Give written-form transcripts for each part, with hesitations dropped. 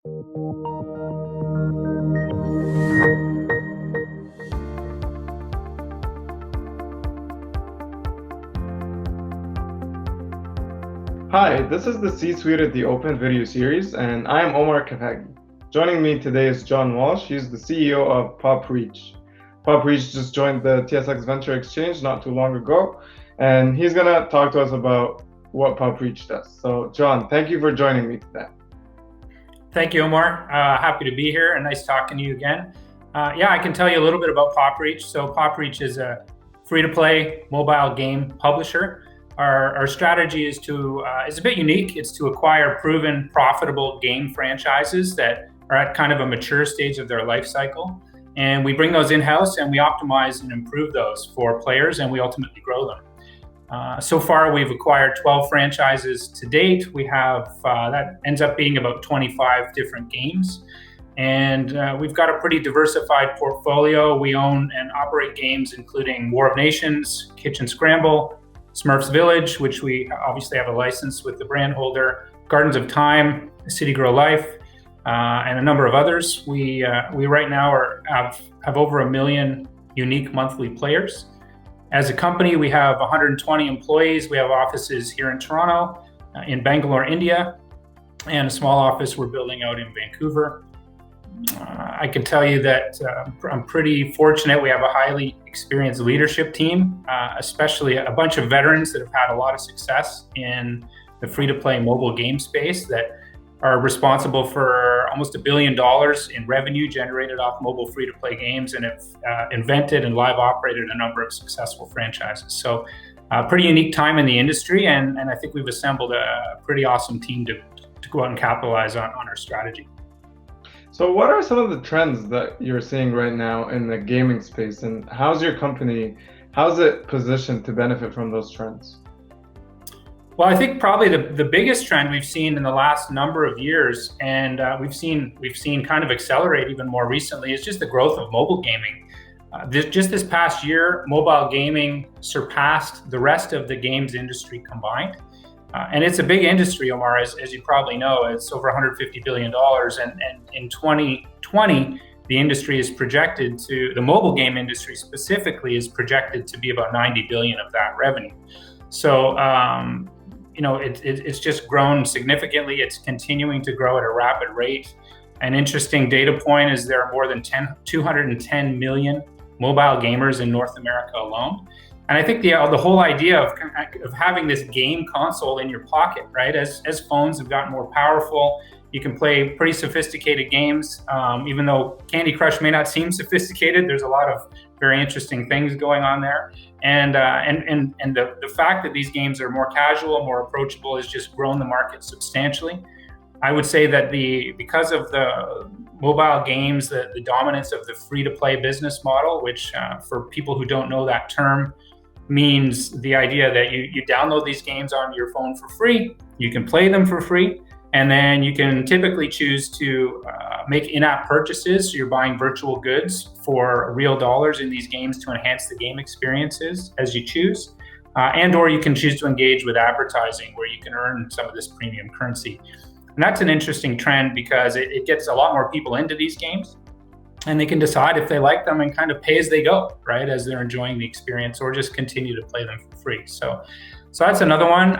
Hi, this is the C-Suite at the Open video series, and I am Omar Kafagi. Joining me today is John Walsh. He's the CEO of PopReach. PopReach just joined the TSX Venture Exchange not too long ago, and he's going to talk to us about what PopReach does. So, John, thank you for joining me today. Thank you, Omar. Happy to be here and nice talking to you again. I can tell you a little bit about PopReach. So PopReach is a free-to-play mobile game publisher. Our strategy is a bit unique. It's to acquire proven, profitable game franchises that are at kind of a mature stage of their life cycle. And we bring those in-house and we optimize and improve those for players, and we ultimately grow them. So far, we've acquired 12 franchises to date. We have, that ends up being about 25 different games. And we've got a pretty diversified portfolio. We own and operate games including War of Nations, Kitchen Scramble, Smurfs Village, which we obviously have a license with the brand holder, Gardens of Time, City Grow Life, and a number of others. We right now have over 1 million unique monthly players. As a company, we have 120 employees. We have offices here in Toronto, in Bangalore, India, and a small office we're building out in Vancouver. I can tell you that I'm pretty fortunate. We have a highly experienced leadership team, especially a bunch of veterans that have had a lot of success in the free-to-play mobile game space that are responsible for almost $1 billion in revenue generated off mobile free-to-play games, and have invented and live operated a number of successful franchises. So pretty unique time in the industry, and I think we've assembled a pretty awesome team to go out and capitalize on our strategy. So what are some of the trends that you're seeing right now in the gaming space, and how's it positioned to benefit from those trends? Well, I think probably the biggest trend we've seen in the last number of years, and we've seen kind of accelerate even more recently, is just the growth of mobile gaming. Just this past year, mobile gaming surpassed the rest of the games industry combined. And it's a big industry, Omar, as you probably know. It's over $150 billion. And in 2020, the mobile game industry specifically is projected to be about 90 billion of that revenue. So, it's just grown significantly. It's continuing to grow at a rapid rate. An interesting data point is there are more than 210 million mobile gamers in North America alone. And I think the whole idea of having this game console in your pocket, right? As phones have gotten more powerful, you can play pretty sophisticated games. Even though Candy Crush may not seem sophisticated, there's a lot of very interesting things going on there. And the fact that these games are more casual, more approachable, has just grown the market substantially. I would say that because of the mobile games, the dominance of the free-to-play business model, which for people who don't know that term, means the idea that you download these games on your phone for free, you can play them for free, and then you can typically choose to make in-app purchases. So you're buying virtual goods for real dollars in these games to enhance the game experiences as you choose, or you can choose to engage with advertising where you can earn some of this premium currency. And that's an interesting trend because it gets a lot more people into these games, and they can decide if they like them and kind of pay as they go, right, as they're enjoying the experience, or just continue to play them for free. So that's another one.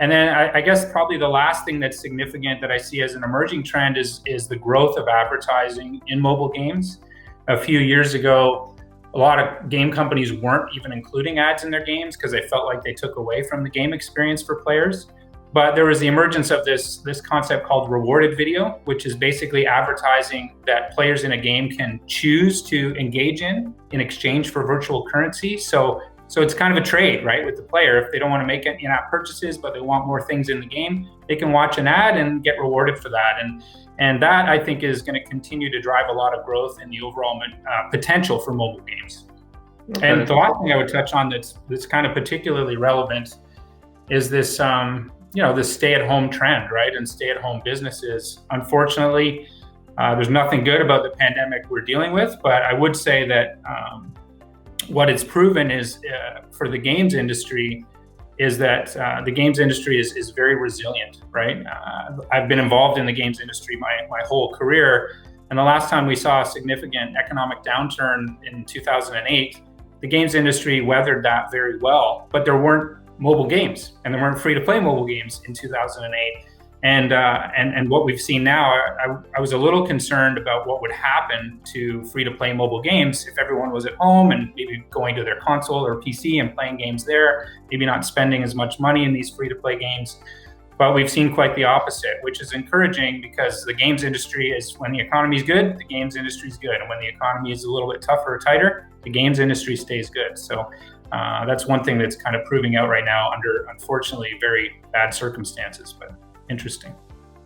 And then I guess probably the last thing that's significant that I see as an emerging trend is the growth of advertising in mobile games. A few years ago, a lot of game companies weren't even including ads in their games because they felt like they took away from the game experience for players. But there was the emergence of this concept called rewarded video, which is basically advertising that players in a game can choose to engage in exchange for virtual currency. So it's kind of a trade, right, with the player. If they don't want to make in-app purchases, but they want more things in the game, they can watch an ad and get rewarded for that. And that, I think, is going to continue to drive a lot of growth in the overall potential for mobile games. Okay. And the last thing I would touch on that's kind of particularly relevant is this this stay-at-home trend, right? And stay-at-home businesses. Unfortunately, there's nothing good about the pandemic we're dealing with, but I would say that what it's proven is for the games industry is that the games industry is very resilient, right? I've been involved in the games industry my whole career, and the last time we saw a significant economic downturn in 2008, the games industry weathered that very well, but there weren't mobile games, and there weren't free-to-play mobile games in 2008. And what we've seen now, I was a little concerned about what would happen to free-to-play mobile games if everyone was at home and maybe going to their console or PC and playing games there, maybe not spending as much money in these free-to-play games. But we've seen quite the opposite, which is encouraging, because the games industry is, when the economy is good, the games industry is good. And when the economy is a little bit tougher or tighter, the games industry stays good. So that's one thing that's kind of proving out right now under, unfortunately, very bad circumstances, but interesting.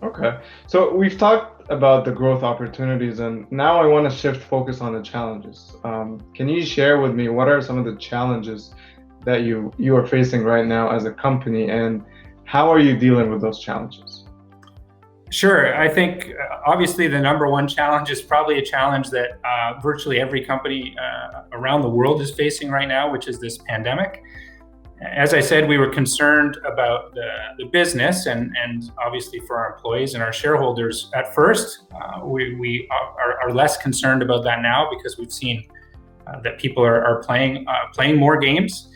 Okay. So we've talked about the growth opportunities, and now I want to shift focus on the challenges. Can you share with me what are some of the challenges that you are facing right now as a company, and how are you dealing with those challenges? Sure. I think obviously the number one challenge is probably a challenge that virtually every company around the world is facing right now, which is this pandemic. As I said, we were concerned about the business and obviously for our employees and our shareholders at first. We are less concerned about that now, because we've seen that people are playing more games.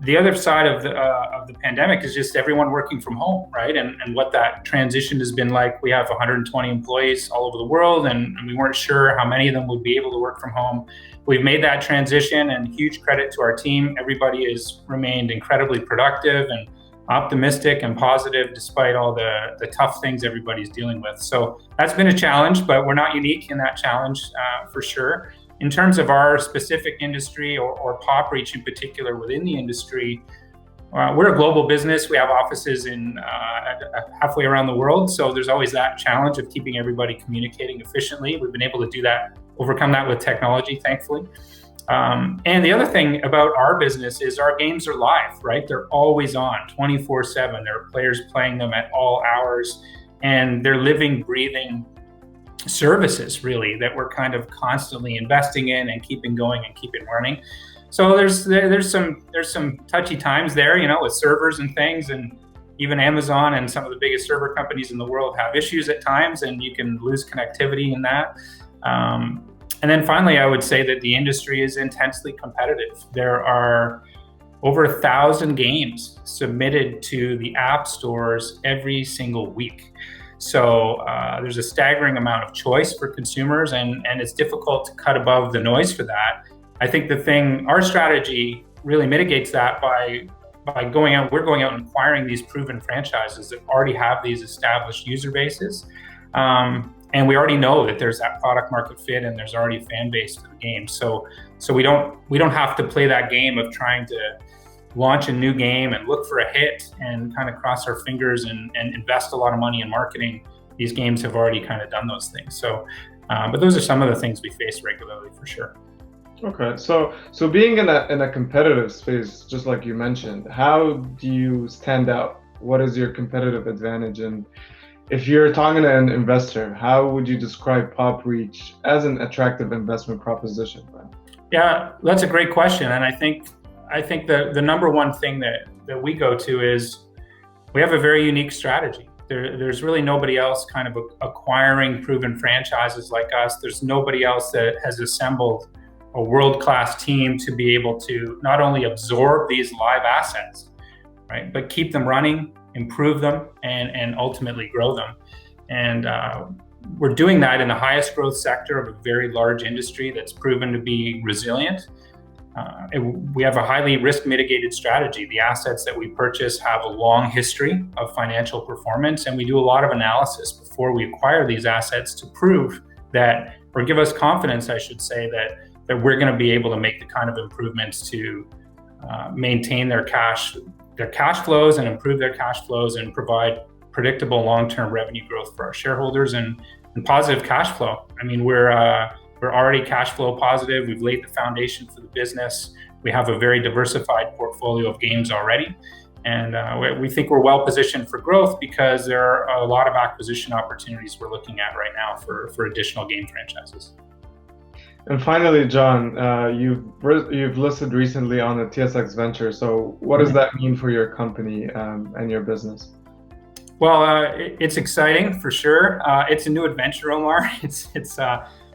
The other side of the pandemic is just everyone working from home, right? And what that transition has been like. We have 120 employees all over the world, and we weren't sure how many of them would be able to work from home. We've made that transition, and huge credit to our team. Everybody has remained incredibly productive and optimistic and positive despite all the tough things everybody's dealing with. So that's been a challenge, but we're not unique in that challenge for sure. In terms of our specific industry or PopReach in particular within the industry, we're a global business. We have offices in halfway around the world. So there's always that challenge of keeping everybody communicating efficiently. We've been able to do that, overcome that with technology, thankfully. And the other thing about our business is our games are live, right? They're always on 24/7. There are players playing them at all hours, and they're living, breathing services really that we're kind of constantly investing in and keeping going and keeping running. So there's some touchy times there, with servers and things, and even Amazon and some of the biggest server companies in the world have issues at times, and you can lose connectivity in that. And then finally, I would say that the industry is intensely competitive. There are over 1,000 games submitted to the app stores every single week. So there's a staggering amount of choice for consumers, and it's difficult to cut above the noise for that. I think our strategy really mitigates that by going out and acquiring these proven franchises that already have these established user bases. And we already know that there's that product market fit, and there's already a fan base for the game. So we don't have to play that game of trying to launch a new game and look for a hit and kind of cross our fingers and invest a lot of money in marketing. These games have already kind of done those things. So, but those are some of the things we face regularly for sure. Okay, so being in a competitive space, just like you mentioned, how do you stand out? What is your competitive advantage? And if you're talking to an investor, how would you describe PopReach as an attractive investment proposition? Yeah, that's a great question, and I think the number one thing that we go to is we have a very unique strategy. There's really nobody else kind of acquiring proven franchises like us. There's nobody else that has assembled a world-class team to be able to not only absorb these live assets, right, but keep them running, improve them, and ultimately grow them. And we're doing that in the highest growth sector of a very large industry that's proven to be resilient. We have a highly risk mitigated strategy. The assets that we purchase have a long history of financial performance, and we do a lot of analysis before we acquire these assets to prove that, or give us confidence, I should say, that we're going to be able to make the kind of improvements to maintain their cash flows and improve their cash flows and provide predictable long-term revenue growth for our shareholders and positive cash flow. I mean, we're already cash flow positive. We've laid the foundation for the business. We have a very diversified portfolio of games already. And we think we're well positioned for growth because there are a lot of acquisition opportunities we're looking at right now for additional game franchises. And finally, John, you've listed recently on the TSX Venture. So what does that mean for your company and your business? Well, it's exciting for sure. It's a new adventure, Omar. It's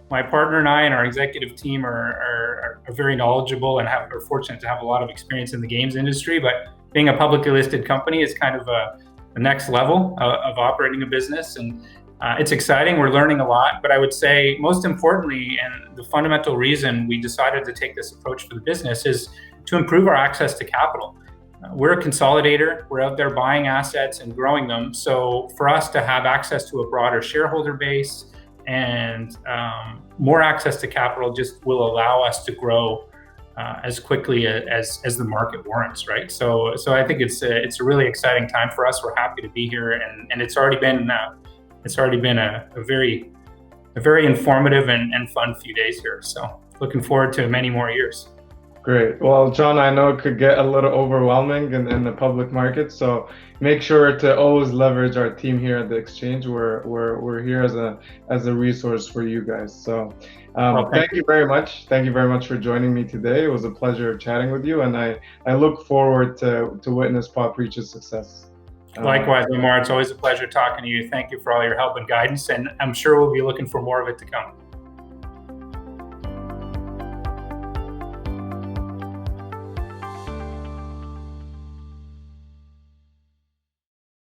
my partner and I and our executive team are very knowledgeable and are fortunate to have a lot of experience in the games industry. But being a publicly listed company is kind of the next level of operating a business, and it's exciting. We're learning a lot. But I would say most importantly, and the fundamental reason we decided to take this approach for the business is to improve our access to capital. We're a consolidator. We're out there buying assets and growing them. So for us to have access to a broader shareholder base and more access to capital just will allow us to grow as quickly as the market warrants, right? So I think it's a really exciting time for us. We're happy to be here, and it's already been a very informative and fun few days here. So looking forward to many more years. Great. Well, John, I know it could get a little overwhelming in the public market, so make sure to always leverage our team here at the exchange. We're here as a resource for you guys. So thank you very much. Thank you very much for joining me today. It was a pleasure chatting with you, and I look forward to witness PopReach's success. Likewise, Omar. It's always a pleasure talking to you. Thank you for all your help and guidance, and I'm sure we'll be looking for more of it to come.